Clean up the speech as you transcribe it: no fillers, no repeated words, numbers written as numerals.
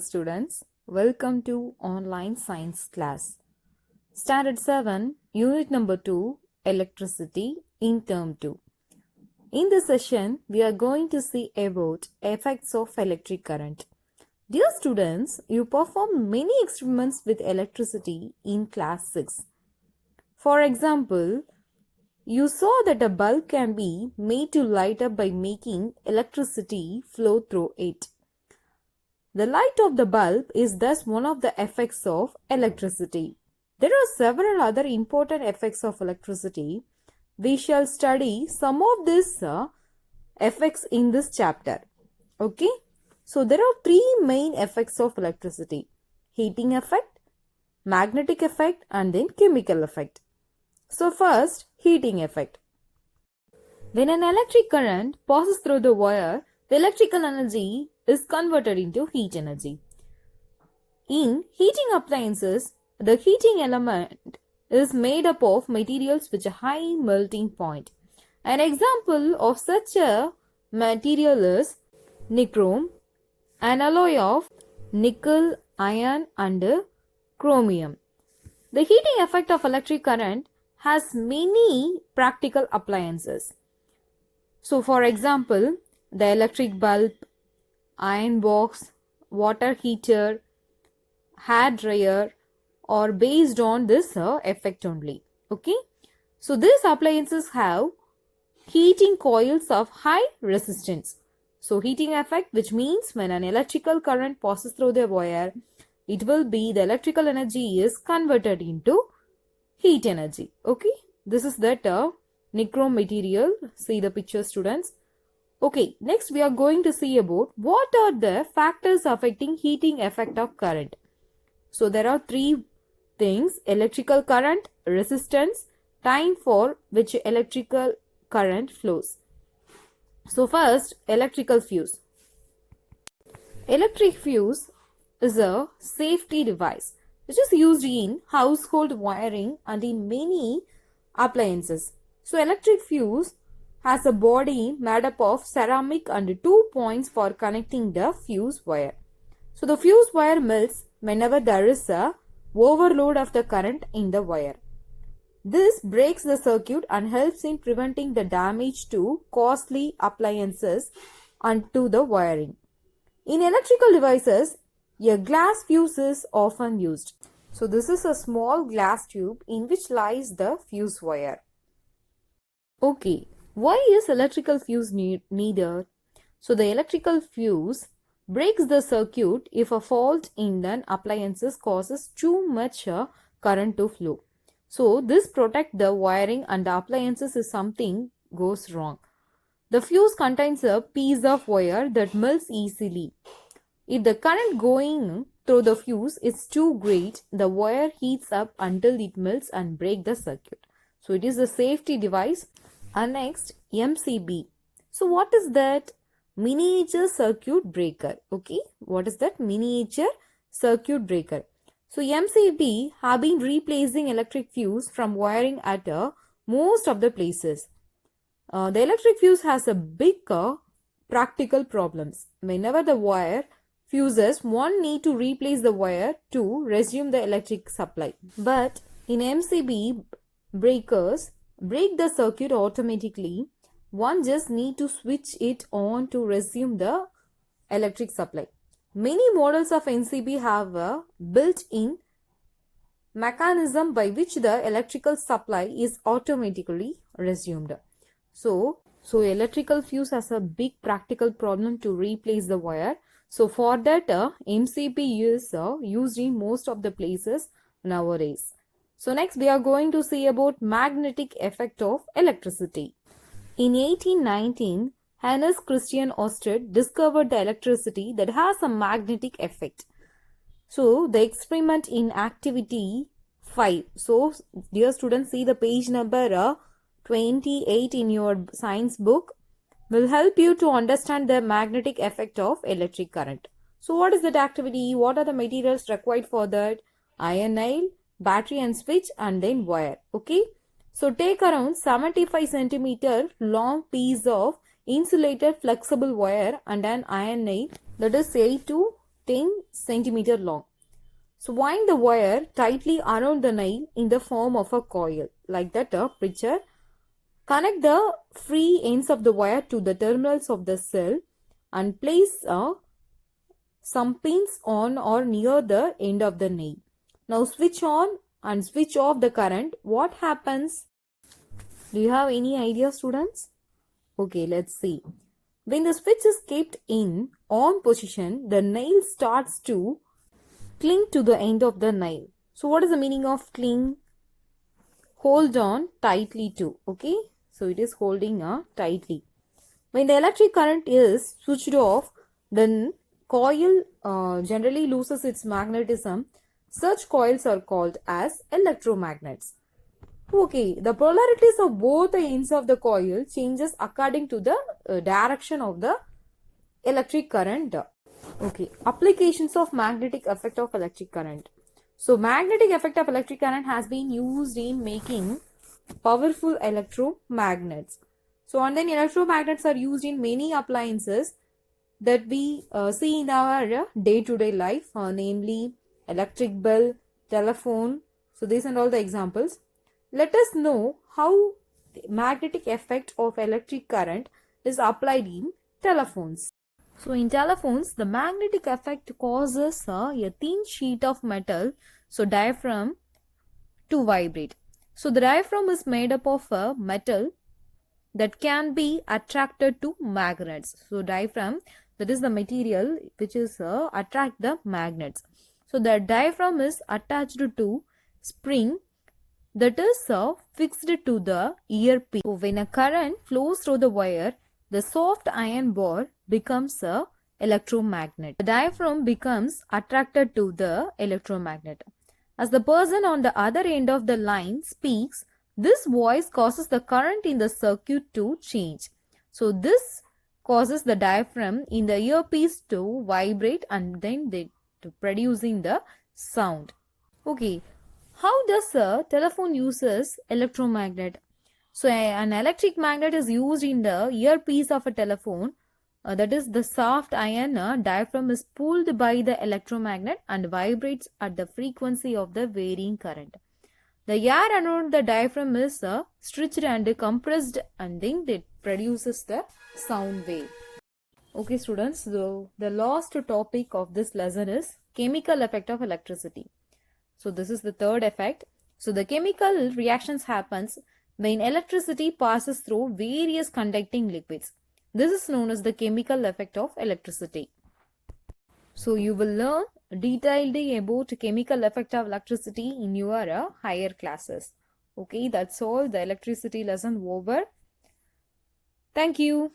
students. Welcome to online science class. Standard 7, unit number 2, electricity in term 2. In this session, we are going to see about effects of electric current. Dear students, you perform many experiments with electricity in class 6. For example, you saw that a bulb can be made to light up by making electricity flow through it. The light of the bulb is thus one of the effects of electricity. There are several other important effects of electricity. We shall study some of these effects in this chapter. Okay? So there are three main effects of electricity. Heating effect, magnetic effect, and then chemical effect. So first, heating effect. When an electric current passes through the wire, the electrical energy is converted into heat energy. In heating appliances, the heating element is made up of materials with a high melting point. An example of such a material is nichrome, an alloy of nickel, iron, and chromium. The heating effect of electric current has many practical appliances. So, for example, the electric bulb, iron box, water heater, hair dryer are based on this effect only. Okay. So, these appliances have heating coils of high resistance. So, heating effect, which means when an electrical current passes through the wire, it will be the electrical energy is converted into heat energy. Okay. This is that nichrome material. See the picture, students. Okay, next we are going to see about what are the factors affecting heating effect of current. So there are three things: electrical current, resistance, time for which electrical current flows. So first, electrical fuse. Electric fuse is a safety device which is used in household wiring and in many appliances. So electric fuse has a body made up of ceramic and 2 points for connecting the fuse wire. So the fuse wire melts whenever there is a overload of the current in the wire. This breaks the circuit and helps in preventing the damage to costly appliances and to the wiring. In electrical devices, a glass fuse is often used. So this is a small glass tube in which lies the fuse wire. Okay. Why is electrical fuse needed? So the electrical fuse breaks the circuit if a fault in an appliance causes too much current to flow. So this protects the wiring and the appliances if something goes wrong. The fuse contains a piece of wire that melts easily. If the current going through the fuse is too great, the wire heats up until it melts and breaks the circuit. So it is a safety device. And next, MCB. So what is that? Miniature circuit breaker. Okay, what is that? Miniature circuit breaker. So MCB have been replacing electric fuse from wiring at most of the places. The electric fuse has a big practical problems. Whenever the wire fuses, one need to replace the wire to resume the electric supply. But in MCB breakers, break the circuit automatically. One just need to switch it on to resume the electric supply. Many models of MCB have a built-in mechanism by which the electrical supply is automatically resumed. So electrical fuse has a big practical problem to replace the wire. So for that, MCB is used in most of the places nowadays. So next we are going to see about magnetic effect of electricity. In 1819, Hannes Christian Ørsted discovered the electricity that has a magnetic effect. So the experiment in activity 5. So dear students, see the page number 28 in your science book will help you to understand the magnetic effect of electric current. So what is that activity? What are the materials required for that? Iron nail, battery and switch, and then wire. Okay. So take around 75 centimeter long piece of insulated flexible wire and an iron nail, that is 8 to 10 centimeter long. So wind the wire tightly around the nail in the form of a coil, like that picture. Connect the free ends of the wire to the terminals of the cell and place some pins on or near the end of the nail. Now switch on and switch off the current. What happens? Do you have any idea, students? Okay, let's see. When the switch is kept in on position, the nail starts to cling to the end of the nail. So what is the meaning of cling? Hold on tightly to. Okay, so it is holding tightly. When the electric current is switched off, then coil generally loses its magnetism. Such coils are called as electromagnets. Okay, the polarities of both the ends of the coil changes according to the direction of the electric current. Okay, applications of magnetic effect of electric current. So magnetic effect of electric current has been used in making powerful electromagnets. So and then electromagnets are used in many appliances that we see in our day-to-day life, namely electric bell, telephone. So these are all the examples. Let us know how the magnetic effect of electric current is applied in telephones. So in telephones, the magnetic effect causes a thin sheet of metal, so diaphragm, to vibrate. So the diaphragm is made up of a metal that can be attracted to magnets. So diaphragm, that is the material which is attract the magnets. So the diaphragm is attached to spring that is fixed to the earpiece. So when a current flows through the wire, the soft iron bar becomes a electromagnet. The diaphragm becomes attracted to the electromagnet. As the person on the other end of the line speaks, this voice causes the current in the circuit to change. So this causes the diaphragm in the earpiece to vibrate and then to producing the sound. Okay, how does a telephone uses electromagnet? So an electric magnet is used in the earpiece of a telephone. That is, the soft iron diaphragm is pulled by the electromagnet and vibrates at the frequency of the varying current. The air around the diaphragm is stretched and compressed and then it produces the sound wave. Okay students, so the last topic of this lesson is chemical effect of electricity. So this is the third effect. So the chemical reactions happens when electricity passes through various conducting liquids. This is known as the chemical effect of electricity. So you will learn detailedly about chemical effect of electricity in your higher classes. Okay, that's all. The electricity lesson over. Thank you.